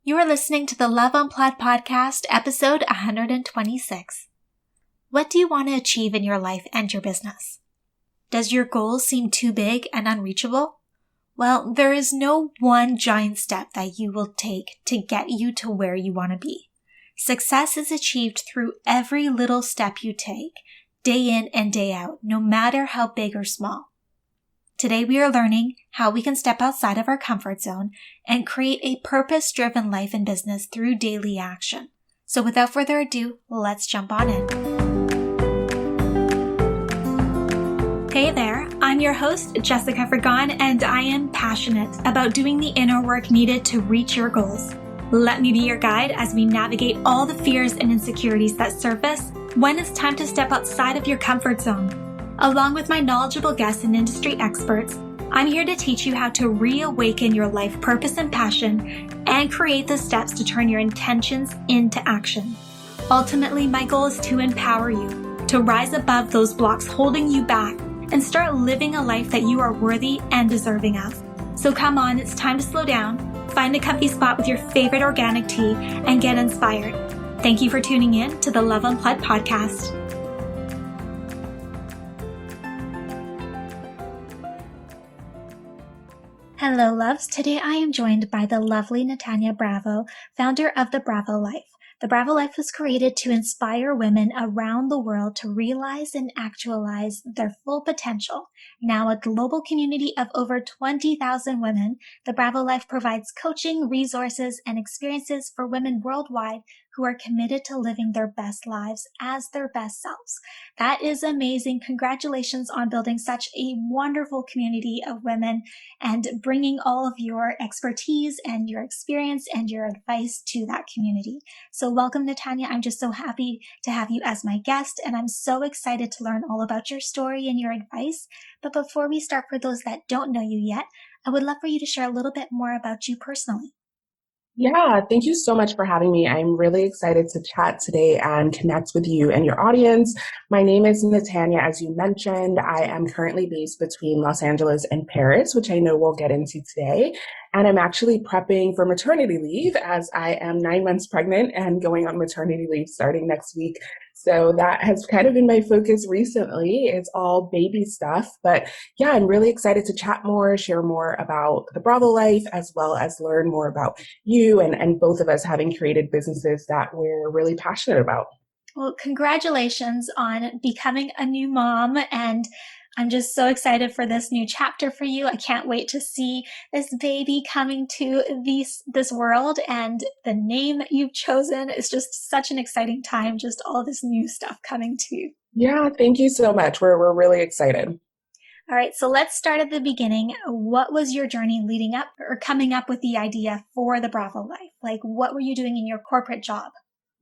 You are listening to the Love Unplugged podcast, episode 126. What do you want to achieve in your life and your business? Does your goals seem too big and unreachable? Well, there is no one giant step that you will take to get you to where you want to be. Success is achieved through every little step you take, day in and day out, no matter how big or small. Today we are learning how we can step outside of our comfort zone and create a purpose-driven life and business through daily action. So without further ado, let's jump on in. Hey there, I'm your host, Jessica Fergon, and I am passionate about doing the inner work needed to reach your goals. Let me be your guide as we navigate all the fears and insecurities that surface when it's time to step outside of your comfort zone. Along with my knowledgeable guests and industry experts, I'm here to teach you how to reawaken your life purpose and passion and create the steps to turn your intentions into action. Ultimately, my goal is to empower you to rise above those blocks holding you back and start living a life that you are worthy and deserving of. So come on, it's time to slow down, find a comfy spot with your favorite organic tea, and get inspired. Thank you for tuning in to the Love Unplugged podcast. Hello, loves. Today I am joined by the lovely Natanya Bravo, founder of The Bravo Life. The Bravo Life was created to inspire women around the world to realize and actualize their full potential. Now a global community of over 20,000 women, The Bravo Life provides coaching, resources, and experiences for women worldwide who are committed to living their best lives as their best selves. That is amazing. Congratulations on building such a wonderful community of women and bringing all of your expertise and your experience and your advice to that community. So welcome, Natanya. I'm just so happy to have you as my guest, and I'm so excited to learn all about your story and your advice. But before we start, for those that don't know you yet, I would love for you to share a little bit more about you personally. Yeah, thank you so much for having me. I'm really excited to chat today and connect with you and your audience. My name is Natanya, as you mentioned. I am currently based between Los Angeles and Paris, which I know we'll get into today. And I'm actually prepping for maternity leave as I am 9 months pregnant and going on maternity leave starting next week. So that has kind of been my focus recently. It's all baby stuff. But yeah, I'm really excited to chat more, share more about the Bravo Life, as well as learn more about you and both of us having created businesses that we're really passionate about. Well, congratulations on becoming a new mom, and I'm just so excited for this new chapter for you. I can't wait to see this baby coming to this world, and the name that you've chosen is just such an exciting time, just all this new stuff coming to you. Yeah, thank you so much. We're really excited. All right, so let's start at the beginning. What was your journey leading up or coming up with the idea for the Bravo Life? Like, what were you doing in your corporate job?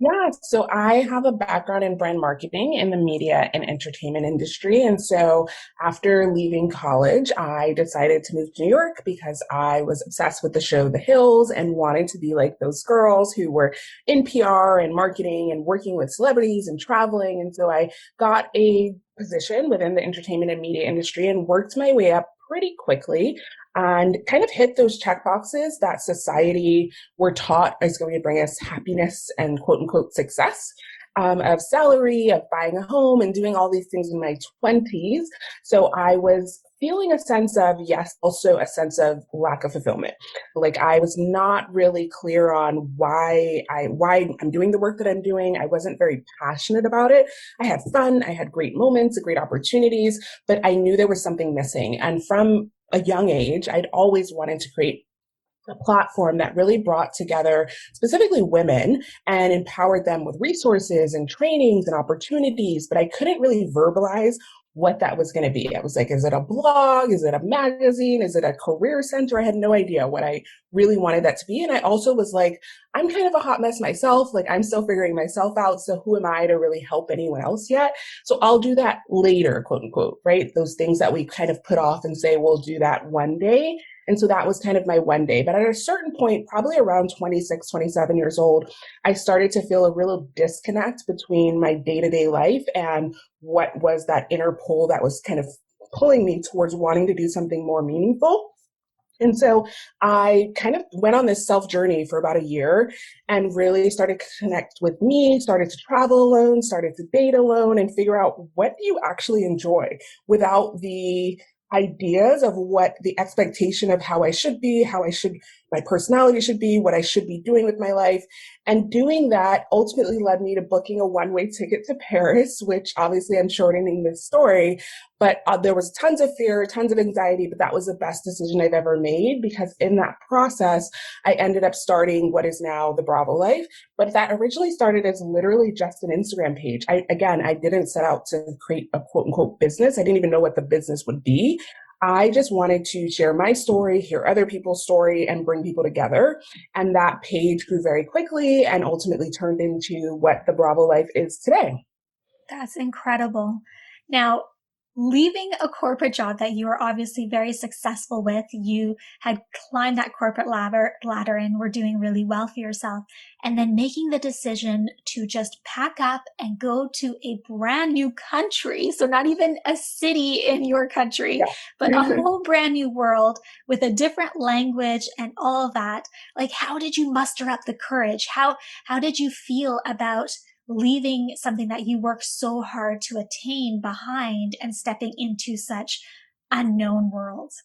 Yeah, so I have a background in brand marketing in the media and entertainment industry. And so after leaving college, I decided to move to New York because I was obsessed with the show The Hills and wanted to be like those girls who were in PR and marketing and working with celebrities and traveling. And so I got a position within the entertainment and media industry and worked my way up pretty quickly and kind of hit those check boxes that society we're taught is going to bring us happiness and quote unquote success, of salary, of buying a home and doing all these things in my 20s. So I was feeling a sense of, yes, also a sense of lack of fulfillment. Like I was not really clear on why I'm doing the work that I'm doing. I wasn't very passionate about it. I had fun. I had great moments, great opportunities, but I knew there was something missing. And from a young age, I'd always wanted to create a platform that really brought together specifically women and empowered them with resources and trainings and opportunities, but I couldn't really verbalize what that was going to be. I was like, is it a blog? Is it a magazine? Is it a career center? I had no idea what I really wanted that to be. And I also was like, I'm kind of a hot mess myself. Like I'm still figuring myself out. So who am I to really help anyone else yet? So I'll do that later, quote unquote, right? Those things that we kind of put off and say, we'll do that one day. And so that was kind of my one day. But at a certain point, probably around 26, 27 years old, I started to feel a real disconnect between my day-to-day life and what was that inner pull that was kind of pulling me towards wanting to do something more meaningful. And so I kind of went on this self journey for about a year and really started to connect with me, started to travel alone, started to date alone, and figure out what do you actually enjoy without the ideas of what the expectation of how I should be, my personality should be, what I should be doing with my life. And doing that ultimately led me to booking a one-way ticket to Paris, which obviously I'm shortening this story, but there was tons of fear, tons of anxiety, but that was the best decision I've ever made because in that process, I ended up starting what is now the Bravo Life. But that originally started as literally just an Instagram page. I didn't set out to create a quote unquote business. I didn't even know what the business would be. I just wanted to share my story, hear other people's story, and bring people together. And that page grew very quickly and ultimately turned into what the Bravo Life is today. That's incredible. Now, leaving a corporate job that you were obviously very successful with, you had climbed that corporate ladder and were doing really well for yourself, and then making the decision to just pack up and go to a brand new country. So not even a city in your country, but a Yeah. whole brand new world with a different language and all of that. Like, how did you muster up the courage? How did you feel about leaving something that you worked so hard to attain behind and stepping into such unknown worlds?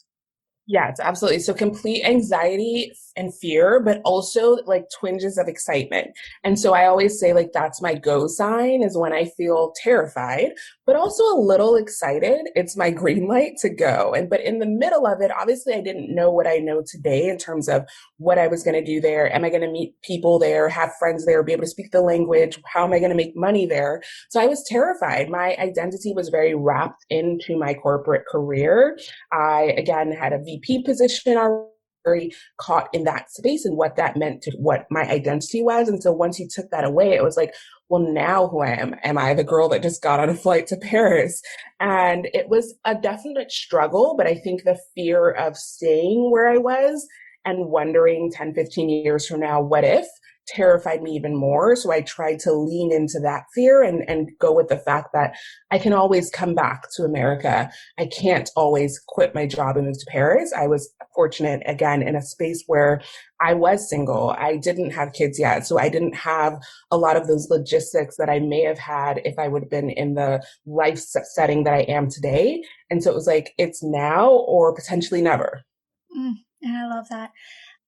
Yes, absolutely. So complete anxiety and fear, but also like twinges of excitement. And so I always say like that's my go sign is when I feel terrified, but also a little excited. It's my green light to go. And but in the middle of it, obviously I didn't know what I know today in terms of what I was going to do there. Am I going to meet people there, have friends there, be able to speak the language? How am I going to make money there? So I was terrified. My identity was very wrapped into my corporate career. I, again, had a VP position already caught in that space and what that meant to what my identity was. And so once you took that away, it was like, well, now who I am I the girl that just got on a flight to Paris? And it was a definite struggle, but I think the fear of staying where I was and wondering 10, 15 years from now, what if terrified me even more. So I tried to lean into that fear and go with the fact that I can always come back to America. I can't always quit my job and move to Paris. I was fortunate, again, in a space where I was single. I didn't have kids yet. So I didn't have a lot of those logistics that I may have had if I would have been in the life setting that I am today. And so it was like, it's now or potentially never. And I love that.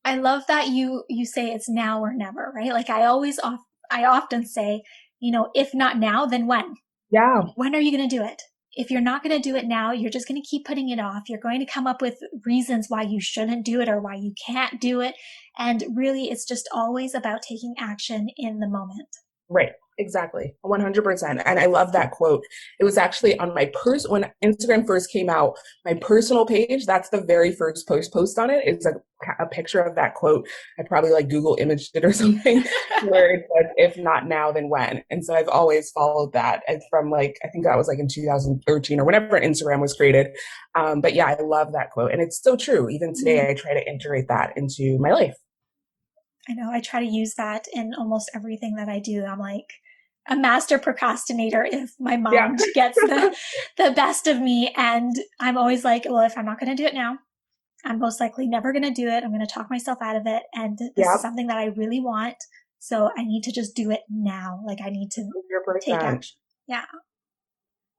I love that you say it's now or never, right? Like I often say, if not now, then when? Yeah. When are you going to do it? If you're not going to do it now, you're just going to keep putting it off. You're going to come up with reasons why you shouldn't do it or why you can't do it. And really, it's just always about taking action in the moment. Right. Exactly. 100%. And I love that quote. It was actually on my when Instagram first came out, my personal page, that's the very first post on it. It's a picture of that quote. I probably like Google imaged it or something where it says, if not now, then when? And so I've always followed that. And from like, I think that was like in 2013 or whenever Instagram was created. But yeah, I love that quote. And it's so true. Even today, I try to integrate that into my life. I know I try to use that in almost everything that I do. I'm like a master procrastinator if my Yeah. mind gets the best of me. And I'm always like, well, if I'm not going to do it now, I'm most likely never going to do it. I'm going to talk myself out of it. And this Yeah. is something that I really want. So I need to just do it now. Like I need to take 100%. action. Yeah.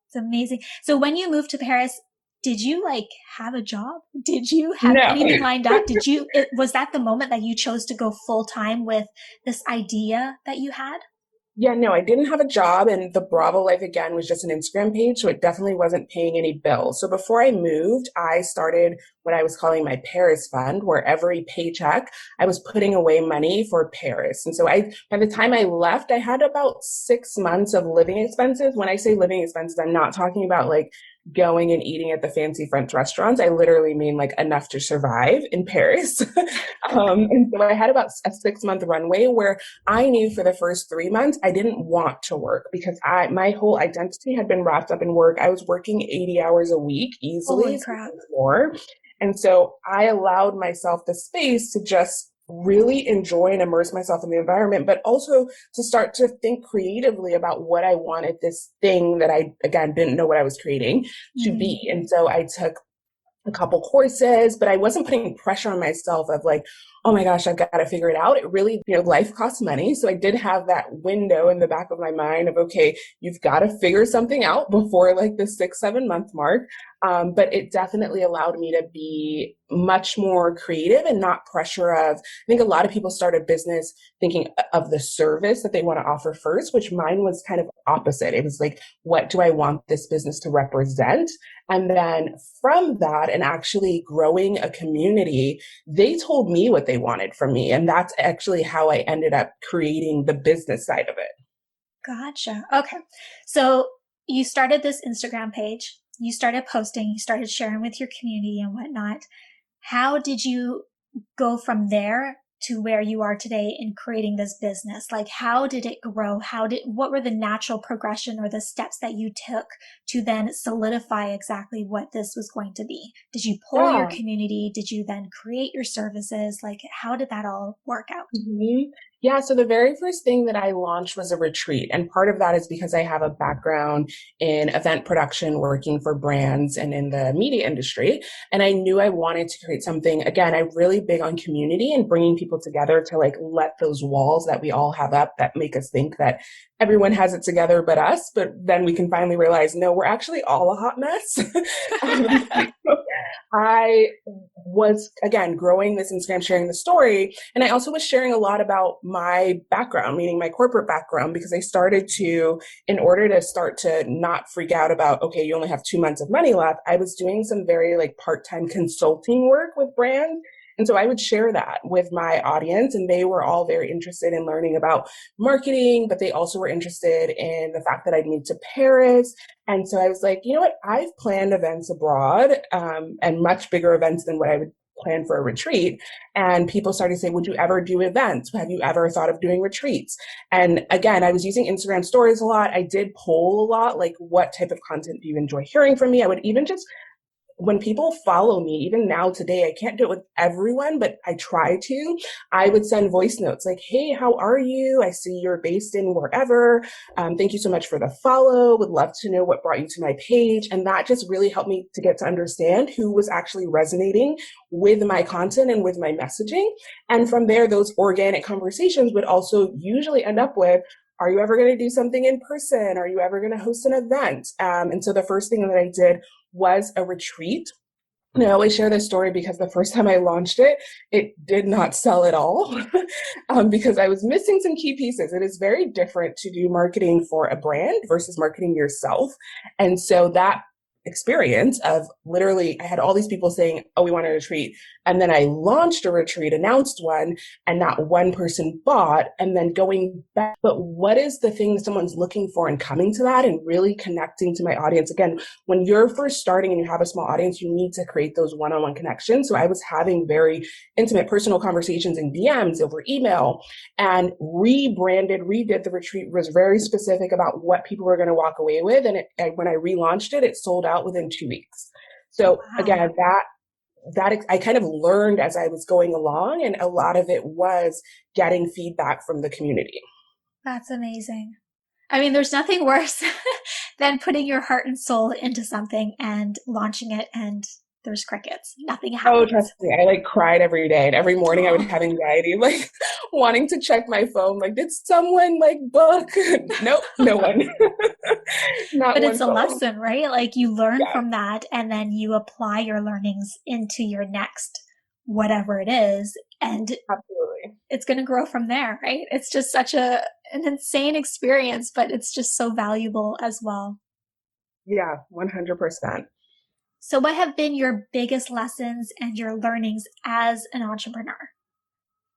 It's amazing. So when you moved to Paris, did you like have a job? Did you have No. anything lined up? Was that the moment that you chose to go full time with this idea that you had? Yeah, no, I didn't have a job, and the Bravo Life again was just an Instagram page, so it definitely wasn't paying any bills. So before I moved, I started what I was calling my Paris fund, where every paycheck I was putting away money for Paris. And so by the time I left, I had about 6 months of living expenses. When I say living expenses, I'm not talking about like going and eating at the fancy French restaurants. I literally mean like enough to survive in Paris. And so I had about a 6 month runway where I knew for the first 3 months I didn't want to work because my whole identity had been wrapped up in work. I was working 80 hours a week easily, Holy crap. sometimes more. And so I allowed myself the space to just really enjoy and immerse myself in the environment, but also to start to think creatively about what I wanted this thing that I, again, didn't know what I was creating to be. And so I took a couple courses, but I wasn't putting pressure on myself of like, oh my gosh, I've got to figure it out. It really, life costs money. So I did have that window in the back of my mind of, okay, you've got to figure something out before like the 6, 7 month mark. But it definitely allowed me to be much more creative and not pressure of, I think a lot of people start a business thinking of the service that they want to offer first, which mine was kind of opposite. It was like, what do I want this business to represent? And then from that and actually growing a community, they told me what they wanted from me. And that's actually how I ended up creating the business side of it. Gotcha. Okay. So you started this Instagram page, you started posting, you started sharing with your community and whatnot. How did you go from there to where you are today in creating this business? Like, how did it grow? What were the natural progression or the steps that you took to then solidify exactly what this was going to be? Did you pull your Yeah. community? Did you then create your services? Like, how did that all work out? Mhm. Yeah, so the very first thing that I launched was a retreat. And part of that is because I have a background in event production, working for brands and in the media industry. And I knew I wanted to create something. Again, I'm really big on community and bringing people together to like let those walls that we all have up that make us think that everyone has it together but us. But then we can finally realize, no, we're actually all a hot mess. Um, I was, again, growing this Instagram, sharing the story. And I also was sharing a lot about my background, meaning my corporate background, because I started to, in order to start to not freak out about, okay, you only have 2 months of money left, I was doing some very like part-time consulting work with brands. And so I would share that with my audience, and they were all very interested in learning about marketing, but they also were interested in the fact that I'd moved to Paris. And so I was like, you know what? I've planned events abroad and much bigger events than what I would plan for a retreat. And people started to say, would you ever do events? Have you ever thought of doing retreats? And again, I was using Instagram stories a lot. I did poll a lot, like, what type of content do you enjoy hearing from me? I would even just when people follow me, even now today, I can't do it with everyone, but I try to. I would send voice notes like, hey, how are you? I see you're based in wherever. Thank you so much for the follow. Would love to know what brought you to my page. And that just really helped me to get to understand who was actually resonating with my content and with my messaging. And from there, those organic conversations would also usually end up with, are you ever going to do something in person? Are you ever going to host an event? And so the first thing that I did was a retreat. And I always share this story because the first time I launched it, it did not sell at all because I was missing some key pieces. It is very different to do marketing for a brand versus marketing yourself. And so that experience of literally, I had all these people saying, oh, we want a retreat. And then I launched a retreat, announced one, and not one person bought. And then going back, but what is the thing that someone's looking for and coming to that and really connecting to my audience? Again, when you're first starting and you have a small audience, you need to create those one-on-one connections. So I was having very intimate personal conversations in DMs over email and redid the retreat, was very specific about what people were going to walk away with. And when I relaunched it, it sold out within 2 weeks. So Wow. again, that I kind of learned as I was going along, and a lot of it was getting feedback from the community. That's amazing. I mean, there's nothing worse than putting your heart and soul into something and launching it and there's crickets. Nothing Oh, happens. trust me, I like cried every day, and every morning I would Oh, have anxiety, like wanting to check my phone, like, did someone like book? Nope, no one, not but it's one a soul. lesson, right? Like you learn Yeah, from that and then you apply your learnings into your next whatever it is and absolutely. it's going to grow from there, right? It's just such an insane experience, but it's just so valuable as well. Yeah, 100%. So what have been your biggest lessons and your learnings as an entrepreneur?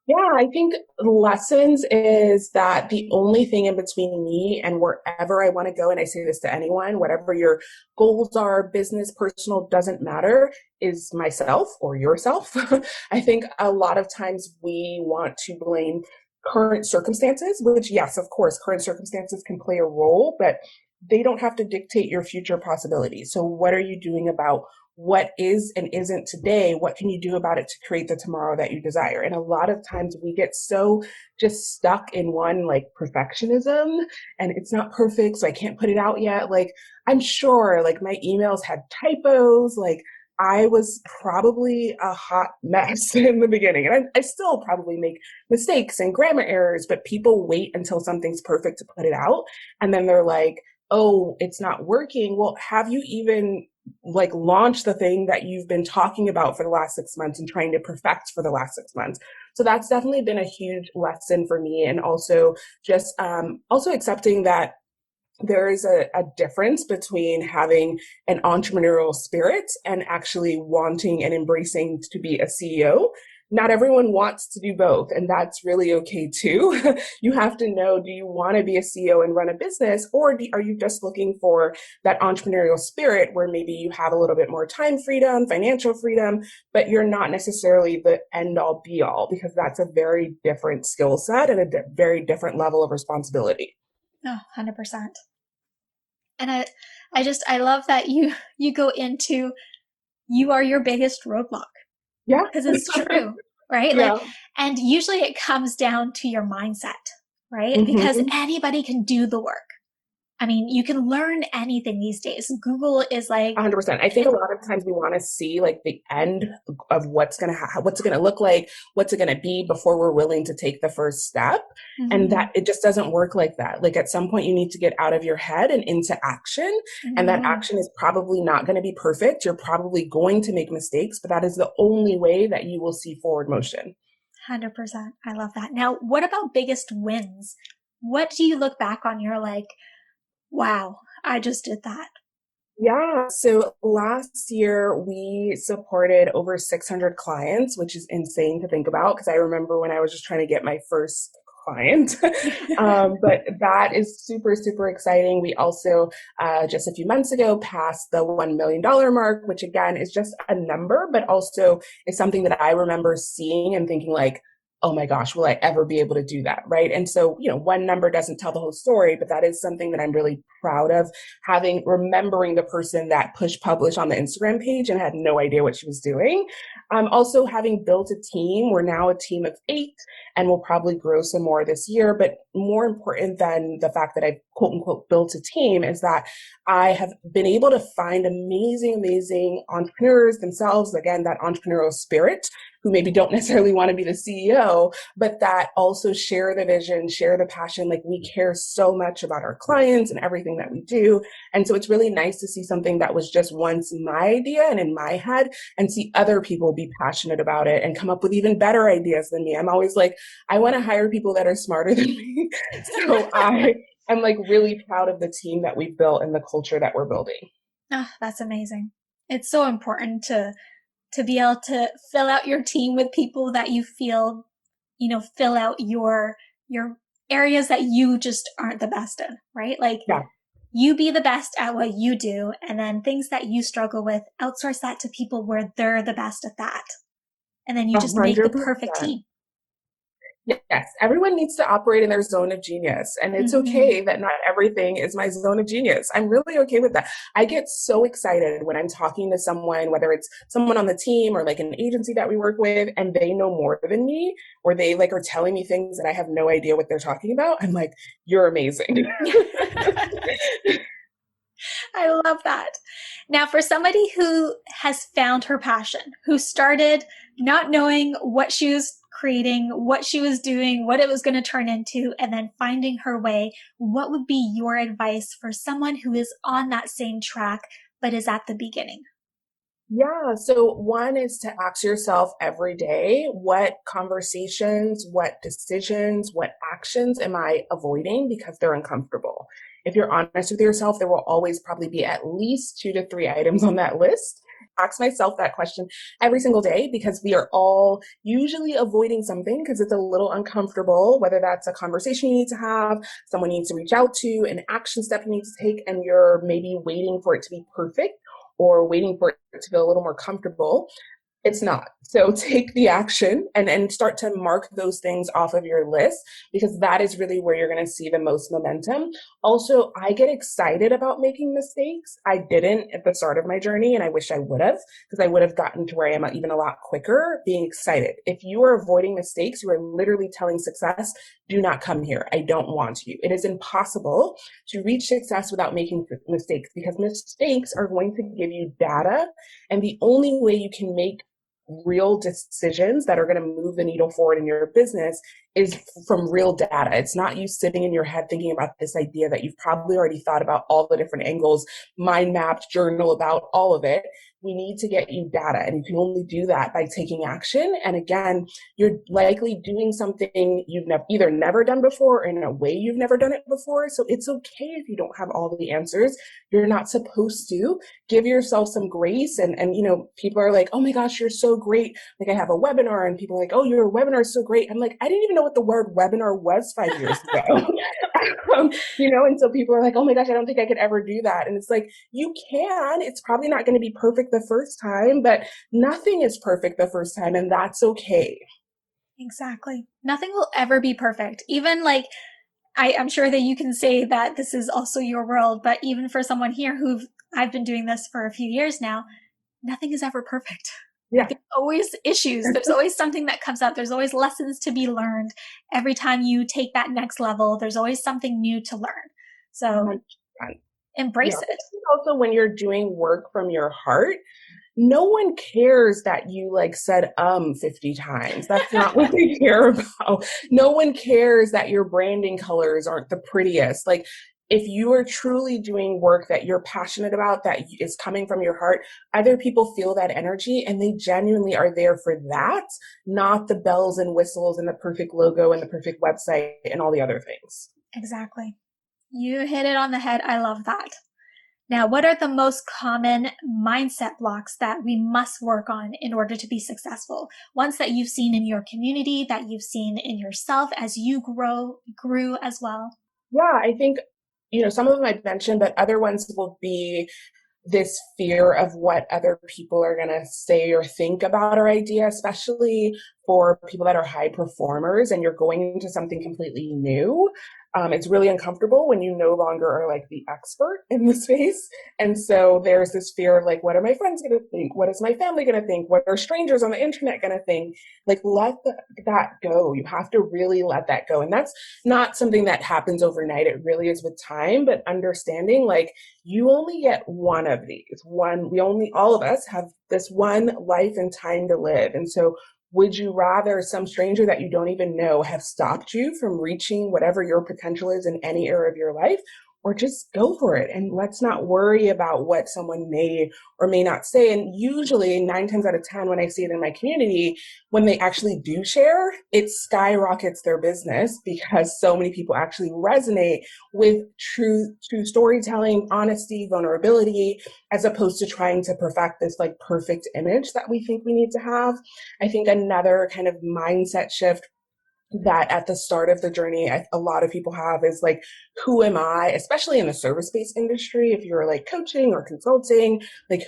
Yeah, I think lessons is that the only thing in between me and wherever I want to go, and I say this to anyone, whatever your goals are, business, personal, doesn't matter, is myself or yourself. I think a lot of times we want to blame current circumstances, which, yes, of course, current circumstances can play a role, but they don't have to dictate your future possibilities. So, what are you doing about what is and isn't today? What can you do about it to create the tomorrow that you desire? And a lot of times we get so just stuck in one like perfectionism and it's not perfect, so I can't put it out yet. Like, I'm sure like my emails had typos, like I was probably a hot mess in the beginning. And I still probably make mistakes and grammar errors, but people wait until something's perfect to put it out. And then they're like, oh, it's not working. Well, have you even like launched the thing that you've been talking about for the last 6 months and trying to perfect for the last 6 months? So that's definitely been a huge lesson for me. And also just also accepting that there is a difference between having an entrepreneurial spirit and actually wanting and embracing to be a CEO. Not everyone wants to do both, and that's really okay too. You have to know, do you want to be a CEO and run a business, or are you just looking for that entrepreneurial spirit where maybe you have a little bit more time freedom, financial freedom, but you're not necessarily the end all be all, because that's a very different skill set and a very different level of responsibility. Oh, 100%. And I love that you go into, you are your biggest roadblock, Yeah. because it's true, right? Like, Yeah. and usually it comes down to your mindset, right? Because Mm-hmm. anybody can do the work. I mean, you can learn anything these days. Google is like, 100%. I think a lot of times we want to see like the end of what's going to look like, what's it going to be before we're willing to take the first step. And mm-hmm, that it just doesn't work like that. Like at some point you need to get out of your head and into action. And that mm-hmm, action is probably not going to be perfect. You're probably going to make mistakes, but that is the only way that you will see forward motion. 100%. I love that. Now, what about biggest wins? What do you look back on? You're like, wow, I just did that. Yeah. So last year we supported over 600 clients, which is insane to think about because I remember when I was just trying to get my first client. But that is super, super exciting. We also, just a few months ago, passed the $1 million mark, which again is just a number, but also is something that I remember seeing and thinking like, oh my gosh, will I ever be able to do that? Right. And so, one number doesn't tell the whole story, but that is something that I'm really proud of remembering the person that push publish on the Instagram page and had no idea what she was doing. Also having built a team, we're now a team of 8 and we'll probably grow some more this year. But more important than the fact that I've quote unquote built a team is that I have been able to find amazing, amazing entrepreneurs themselves. Again, that entrepreneurial spirit who maybe don't necessarily want to be the CEO, but that also share the vision, share the passion. Like we care so much about our clients and everything that we do. And so it's really nice to see something that was just once my idea and in my head and see other people be passionate about it and come up with even better ideas than me. I'm always like, I want to hire people that are smarter than me. So I'm like really proud of the team that we've built and the culture that we're building. Oh, that's amazing. It's so important to be able to fill out your team with people that you feel, fill out your areas that you just aren't the best in, right? Like Yeah. you be the best at what you do, and then things that you struggle with, outsource that to people where they're the best at that. And then you just make the perfect 100%. team. Yes, everyone needs to operate in their zone of genius. And it's Mm-hmm. okay that not everything is my zone of genius. I'm really okay with that. I get so excited when I'm talking to someone, whether it's someone on the team or like an agency that we work with, and they know more than me, or they like are telling me things that I have no idea what they're talking about. I'm like, you're amazing. I love that. Now, for somebody who has found her passion, who started not knowing what she was creating, what she was doing, what it was going to turn into, and then finding her way, what would be your advice for someone who is on that same track but is at the beginning? Yeah. So one is to ask yourself every day, what conversations, what decisions, what actions am I avoiding because they're uncomfortable? If you're honest with yourself, there will always probably be at least 2 to 3 items on that list. Ask myself that question every single day because we are all usually avoiding something because it's a little uncomfortable, whether that's a conversation you need to have, someone you need to reach out to, an action step you need to take, and you're maybe waiting for it to be perfect or waiting for it to feel a little more comfortable. It's not. So take the action and start to mark those things off of your list because that is really where you're going to see the most momentum. Also, I get excited about making mistakes. I didn't at the start of my journey and I wish I would have because I would have gotten to where I am even a lot quicker being excited. If you are avoiding mistakes, you are literally telling success, do not come here. I don't want you. It is impossible to reach success without making mistakes, because mistakes are going to give you data. And the only way you can make real decisions that are going to move the needle forward in your business is from real data. It's not you sitting in your head thinking about this idea that you've probably already thought about all the different angles, mind mapped, journal about all of it. We need to get you data, and you can only do that by taking action. And again, you're likely doing something you've either never done before or in a way you've never done it before. So it's okay if you don't have all the answers. You're not supposed to. Give yourself some grace. And people are like, oh my gosh, you're so great. Like, I have a webinar and people are like, oh, your webinar is so great. I'm like, I didn't even know what the word webinar was 5 years ago. And so people are like, oh my gosh, I don't think I could ever do that. And it's like, you can. It's probably not going to be perfect the first time, but nothing is perfect the first time, and that's okay. Exactly. Nothing will ever be perfect. Even like, I'm sure that you can say that this is also your world, but even for someone here I've been doing this for a few years now, nothing is ever perfect. Yeah. There's always issues. There's always something that comes up. There's always lessons to be learned. Every time you take that next level, there's always something new to learn. So 100%. Embrace it. Also, when you're doing work from your heart, no one cares that you said 50 times. That's not what they care about. No one cares that your branding colors aren't the prettiest. Like, if you are truly doing work that you're passionate about, that is coming from your heart, other people feel that energy and they genuinely are there for that, not the bells and whistles and the perfect logo and the perfect website and all the other things. Exactly. You hit it on the head. I love that. Now, what are the most common mindset blocks that we must work on in order to be successful? Ones that you've seen in your community, that you've seen in yourself as you grew as well? Yeah, I think, some of them I've mentioned, but other ones will be this fear of what other people are going to say or think about our idea, especially for people that are high performers and you're going into something completely new. It's really uncomfortable when you no longer are the expert in the space. And so there's this fear of what are my friends going to think? What is my family going to think? What are strangers on the internet going to think? Let that go. You have to really let that go. And that's not something that happens overnight. It really is with time, but understanding you only get one of these. All of us have this one life and time to live. And so would you rather some stranger that you don't even know have stopped you from reaching whatever your potential is in any area of your life? Or just go for it, and let's not worry about what someone may or may not say. And usually 9 times out of 10, when I see it in my community, when they actually do share, it skyrockets their business because so many people actually resonate with true storytelling, honesty, vulnerability, as opposed to trying to perfect this perfect image that we think we need to have. I think another kind of mindset shift that at the start of the journey, a lot of people have is who am I, especially in the service-based industry, if you're coaching or consulting,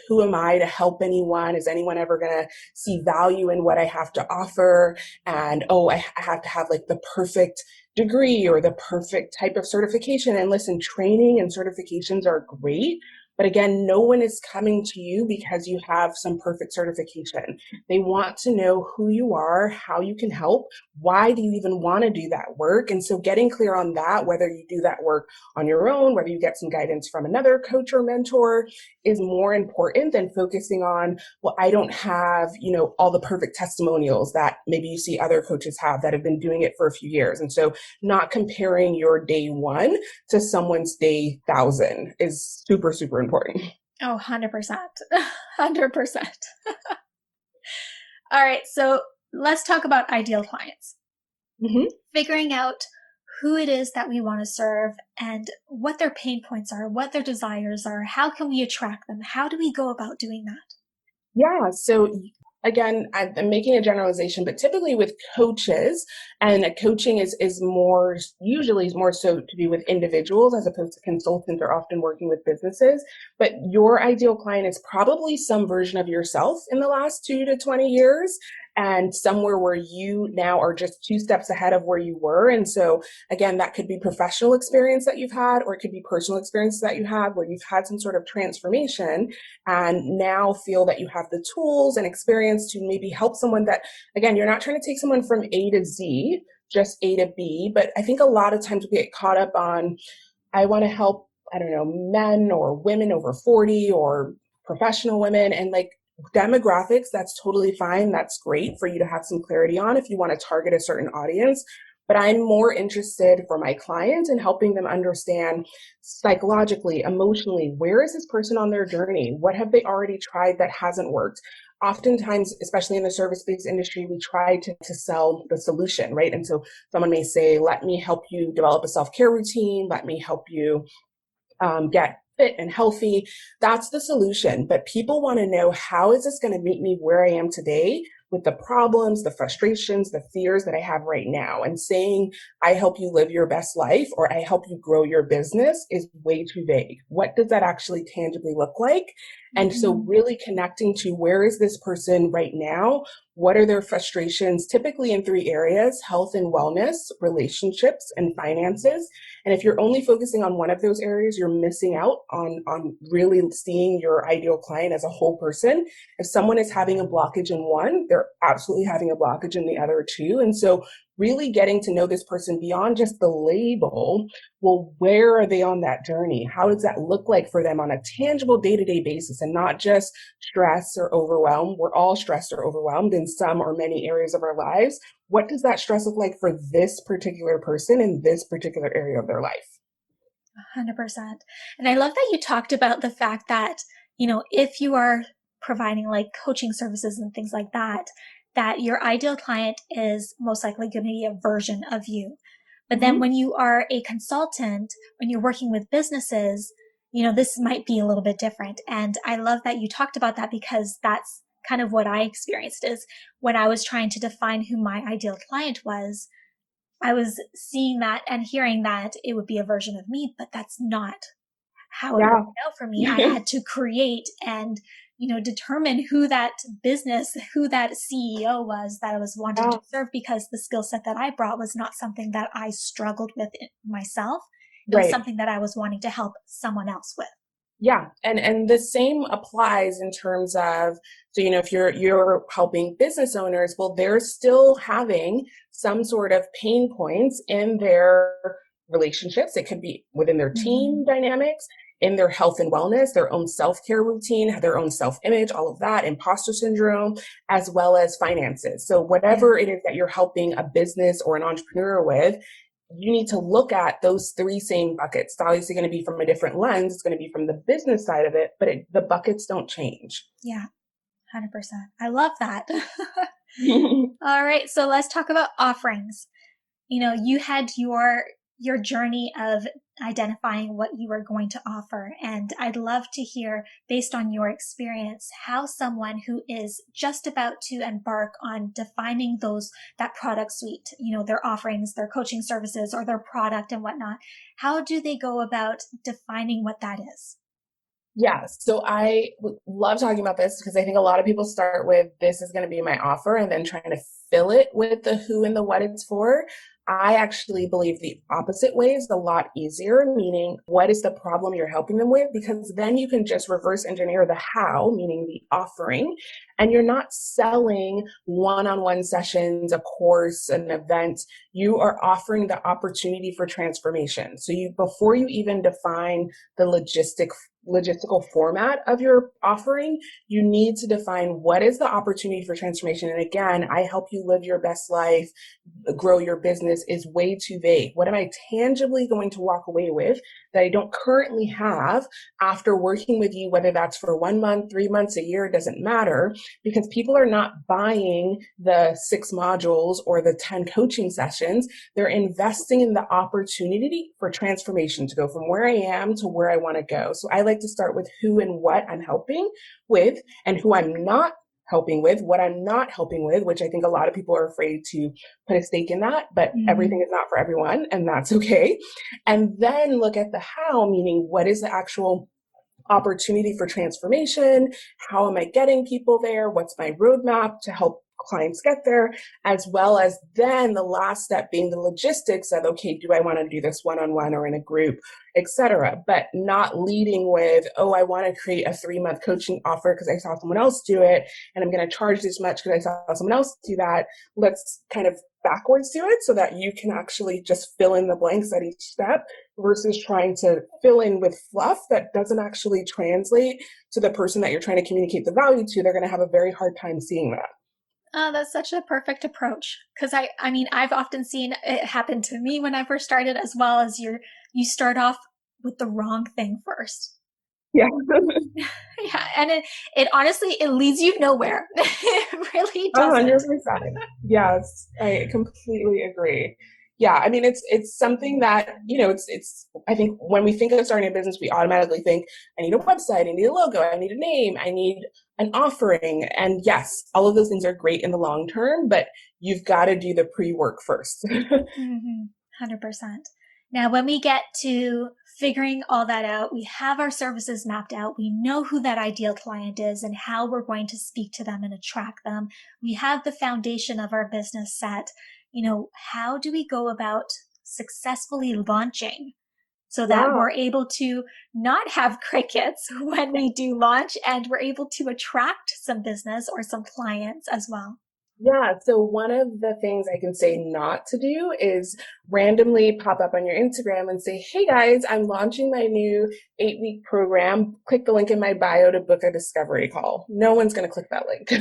who am I to help anyone? Is anyone ever going to see value in what I have to offer? And, I have to have the perfect degree or the perfect type of certification. And listen, training and certifications are great. But again, no one is coming to you because you have some perfect certification. They want to know who you are, how you can help, why do you even want to do that work? And so getting clear on that, whether you do that work on your own, whether you get some guidance from another coach or mentor, is more important than focusing on, well, I don't have, all the perfect testimonials that maybe you see other coaches have that have been doing it for a few years. And so not comparing your day one to someone's day 1,000 is super, super important. Oh, 100%. 100%. All right. So let's talk about ideal clients. Mm-hmm. Figuring out who it is that we want to serve and what their pain points are, what their desires are. How can we attract them? How do we go about doing that? Yeah. So again, I'm making a generalization, but typically with coaches, and coaching is usually more so to do with individuals as opposed to consultants are often working with businesses. But your ideal client is probably some version of yourself in the last 2 to 20 years. And somewhere where you now are just 2 steps ahead of where you were. And so again, that could be professional experience that you've had, or it could be personal experiences that you had where you've had some sort of transformation and now feel that you have the tools and experience to maybe help someone that, again, you're not trying to take someone from A to Z, just A to B. But I think a lot of times we get caught up on, I want to help, I don't know, men or women over 40 or professional women. And like demographics, that's totally fine. That's great for you to have some clarity on if you want to target a certain audience. But I'm more interested for my clients in helping them understand psychologically, emotionally, where is this person on their journey? What have they already tried that hasn't worked? Oftentimes, especially in the service-based industry, we try to sell the solution, right? And so someone may say, let me help you develop a self-care routine. Let me help you get fit and healthy. That's the solution. But people want to know, how is this going to meet me where I am today with the problems, the frustrations, the fears that I have right now? And saying, I help you live your best life or I help you grow your business is way too vague. What does that actually tangibly look like? And so really connecting to, where is this person right now? What are their frustrations? Typically in three areas: health and wellness, relationships, and finances. And if you're only focusing on one of those areas, you're missing out on really seeing your ideal client as a whole person. If someone is having a blockage in one, they're absolutely having a blockage in the other two. And so really getting to know this person beyond just the label. Well, where are they on that journey? How does that look like for them on a tangible day-to-day basis, and not just stress or overwhelm? We're all stressed or overwhelmed in some or many areas of our lives. What does that stress look like for this particular person in this particular area of their life? 100%. And I love that you talked about the fact that, if you are providing like coaching services and things like that, that your ideal client is most likely going to be a version of you. But then when you are a consultant, when you're working with businesses, this might be a little bit different. And I love that you talked about that, because that's kind of what I experienced. Is when I was trying to define who my ideal client was, I was seeing that and hearing that it would be a version of me, but that's not how it worked out for me. I had to create and, determine who that business, who that CEO was that I was wanting to serve, because the skill set that I brought was not something that I struggled with myself. It was something that I was wanting to help someone else with. Yeah. And the same applies in terms of, so, if you're helping business owners, well, they're still having some sort of pain points in their relationships. It could be within their team dynamics, in their health and wellness, their own self-care routine, their own self-image, all of that, imposter syndrome, as well as finances. So whatever it is that you're helping a business or an entrepreneur with, you need to look at those three same buckets. It's obviously going to be from a different lens. It's going to be from the business side of it, but the buckets don't change. Yeah, 100%. I love that. All right. So let's talk about offerings. You had your journey of identifying what you were going to offer. And I'd love to hear, based on your experience, how someone who is just about to embark on defining that product suite, their offerings, their coaching services, or their product and whatnot, how do they go about defining what that is? Yeah, so I love talking about this because I think a lot of people start with, this is going to be my offer, and then trying to fill it with the who and the what it's for. I actually believe the opposite way is a lot easier, meaning what is the problem you're helping them with? Because then you can just reverse engineer the how, meaning the offering, and you're not selling one-on-one sessions, a course, an event. You are offering the opportunity for transformation. So before you even define the logistical format of your offering, you need to define, what is the opportunity for transformation? And again, I help you live your best life, grow your business is way too vague. What am I tangibly going to walk away with that I don't currently have after working with you, whether that's for 1 month, 3 months, a year, it doesn't matter, because people are not buying the 6 modules or the 10 coaching sessions. They're investing in the opportunity for transformation to go from where I am to where I want to go. So I like to start with who and what I'm helping with, and who I'm not helping with, what I'm not helping with, which I think a lot of people are afraid to put a stake in that, but everything is not for everyone, and that's okay. And then look at the how, meaning what is the actual opportunity for transformation? How am I getting people there? What's my roadmap to help clients get there, as well as then the last step being the logistics of, okay, do I want to do this one-on-one or in a group, etc. But not leading with, oh, I want to create a 3-month coaching offer because I saw someone else do it and I'm going to charge this much because I saw someone else do that. Let's kind of backwards do it so that you can actually just fill in the blanks at each step versus trying to fill in with fluff that doesn't actually translate to the person that you're trying to communicate the value to. They're going to have a very hard time seeing that. Oh, that's such a perfect approach. Because I mean, I've often seen it happen to me when I first started, as well as you start off with the wrong thing first. Yeah. Yeah, and it honestly it leads you nowhere. It really doesn't. 100%. Yes, I completely agree. Yeah, I mean it's something that, it's I think when we think of starting a business, we automatically think, I need a website, I need a logo, I need a name, I need an offering. And yes, all of those things are great in the long term, but you've got to do the pre-work first. 100%. Now, when we get to figuring all that out, we have our services mapped out. We know who that ideal client is and how we're going to speak to them and attract them. We have the foundation of our business set. How do we go about successfully launching so that Yeah. we're able to not have crickets when we do launch and we're able to attract some business or some clients as well? Yeah, so one of the things I can say not to do is randomly pop up on your Instagram and say, hey guys, I'm launching my new 8-week program. Click the link in my bio to book a discovery call. No one's going to click that link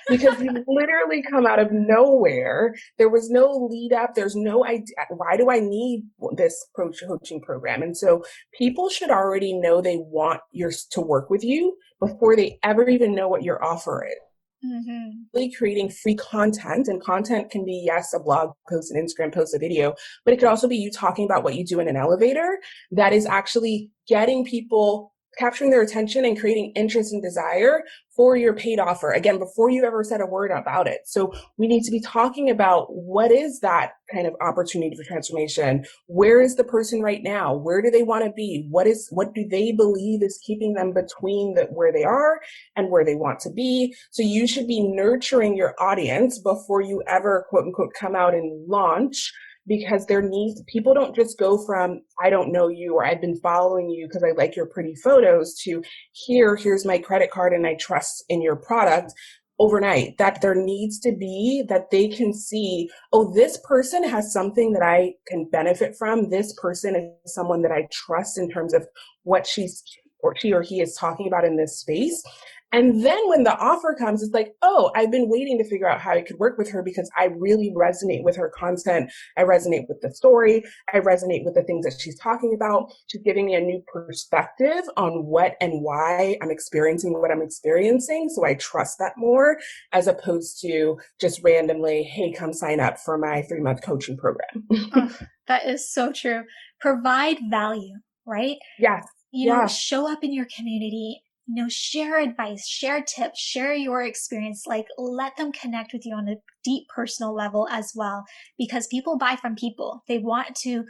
because you literally come out of nowhere. There was no lead up. There's no idea. Why do I need this coaching program? And so people should already know they want to work with you before they ever even know what your offer is. Really creating free content, and content can be, yes, a blog post, an Instagram post, a video, but it could also be you talking about what you do in an elevator that is actually getting people, capturing their attention and creating interest and desire for your paid offer, again, before you ever said a word about it. So we need to be talking about what is that kind of opportunity for transformation. Where is the person right now? Where do they want to be? What do they believe is keeping them between where they are and where they want to be? So you should be nurturing your audience before you ever, quote unquote, come out and launch, because people don't just go from, I don't know you, or I've been following you because I like your pretty photos, to here's my credit card and I trust in your product overnight. That there needs to be that they can see, oh, this person has something that I can benefit from. This person is someone that I trust in terms of what she or he is talking about in this space. And then when the offer comes, it's like, oh, I've been waiting to figure out how I could work with her because I really resonate with her content. I resonate with the story. I resonate with the things that she's talking about. She's giving me a new perspective on what and why I'm experiencing what I'm experiencing. So I trust that more, as opposed to just randomly, hey, come sign up for my 3-month coaching program. Oh, that is so true. Provide value, right? Yes. Show up in your community, share advice, share tips, share your experience, like let them connect with you on a deep personal level as well, because people buy from people. They want to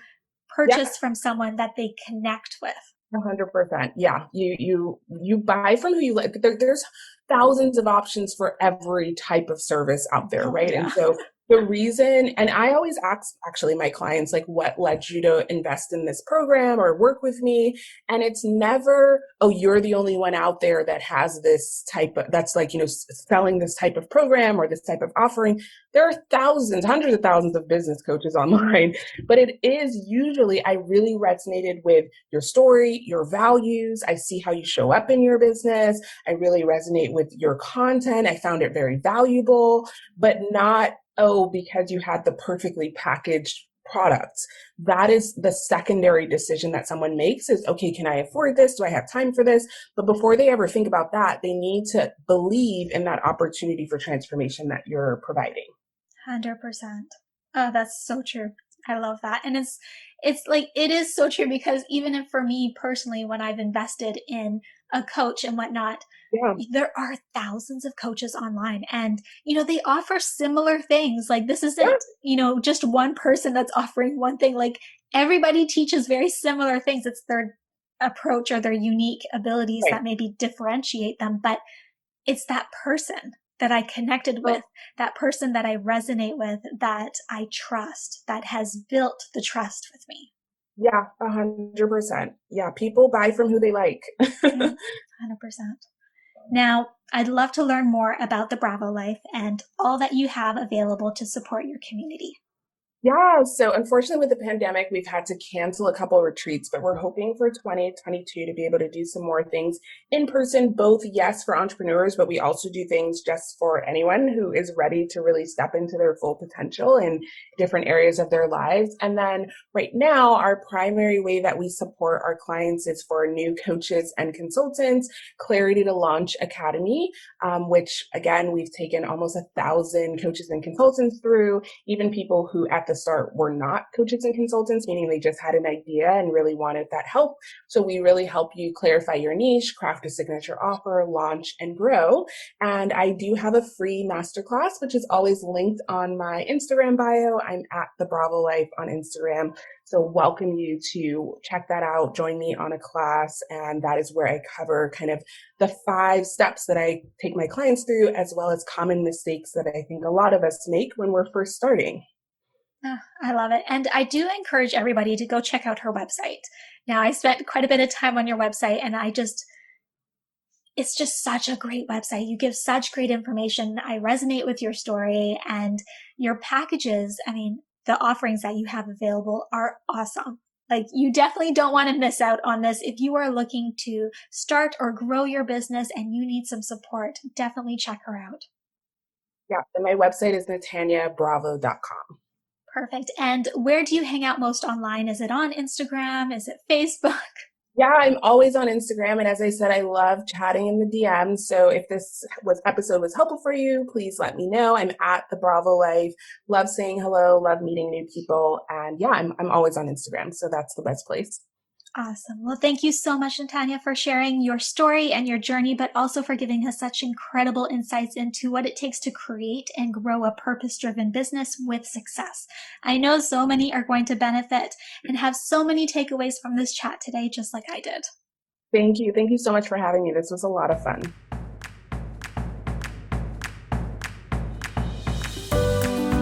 purchase from someone that they connect with. 100%. Yeah. You buy from who you like. There's thousands of options for every type of service out there, right? Yeah. And so the reason, and I always ask actually my clients, like, what led you to invest in this program or work with me? And it's never, oh, you're the only one out there that has this that's like, selling this type of program or this type of offering. There are thousands, hundreds of thousands of business coaches online, but it is usually, I really resonated with your story, your values. I see how you show up in your business. I really resonate with your content. I found it very valuable, but not, oh, because you had the perfectly packaged products. That is the secondary decision that someone makes is, okay, can I afford this? Do I have time for this? But before they ever think about that, they need to believe in that opportunity for transformation that you're providing. 100%. Oh, that's so true. I love that. And it's like, it is so true, because even for me personally, when I've invested in a coach and whatnot, there are thousands of coaches online, and, they offer similar things. Like, this isn't, just one person that's offering one thing. Like, everybody teaches very similar things. It's their approach or their unique abilities that maybe differentiate them, but it's that person that I connected with, that person that I resonate with, that I trust, that has built the trust with me. Yeah, 100%. Yeah, people buy from who they like. 100%. Now, I'd love to learn more about the Bravo Life and all that you have available to support your community. Yeah, so unfortunately with the pandemic, we've had to cancel a couple of retreats, but we're hoping for 2022 to be able to do some more things in person, both, yes, for entrepreneurs, but we also do things just for anyone who is ready to really step into their full potential in different areas of their lives. And then right now, our primary way that we support our clients is for new coaches and consultants, Clarity to Launch Academy, which again, we've taken almost 1,000 coaches and consultants through, even people who at the start were not coaches and consultants, meaning they just had an idea and really wanted that help. So we really help you clarify your niche, craft a signature offer, launch, and grow. And I do have a free masterclass, which is always linked on my Instagram bio. I'm at The Bravo Life on Instagram. So welcome you to check that out, join me on a class. And that is where I cover kind of the 5 steps that I take my clients through, as well as common mistakes that I think a lot of us make when we're first starting. Oh, I love it. And I do encourage everybody to go check out her website. Now, I spent quite a bit of time on your website, and it's just such a great website. You give such great information. I resonate with your story, and your packages, I mean, the offerings that you have available are awesome. Like, you definitely don't want to miss out on this. If you are looking to start or grow your business and you need some support, definitely check her out. Yeah, and my website is nataniabravo.com. Perfect. And where do you hang out most online? Is it on Instagram? Is it Facebook? Yeah, I'm always on Instagram. And as I said, I love chatting in the DMs. So if this episode was helpful for you, please let me know. I'm at The Bravo Life. Love saying hello, love meeting new people. And yeah, I'm always on Instagram. So that's the best place. Awesome. Well, thank you so much, Natania, for sharing your story and your journey, but also for giving us such incredible insights into what it takes to create and grow a purpose-driven business with success. I know so many are going to benefit and have so many takeaways from this chat today, just like I did. Thank you. Thank you so much for having me. This was a lot of fun.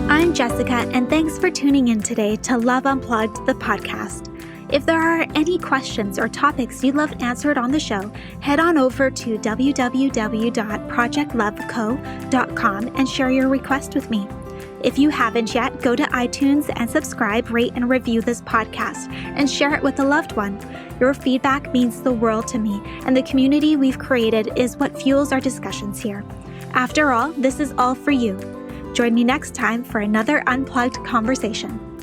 I'm Jessica, and thanks for tuning in today to Love Unplugged, the podcast. If there are any questions or topics you'd love answered on the show, head on over to www.projectloveco.com and share your request with me. If you haven't yet, go to iTunes and subscribe, rate, and review this podcast and share it with a loved one. Your feedback means the world to me, and the community we've created is what fuels our discussions here. After all, this is all for you. Join me next time for another unplugged conversation.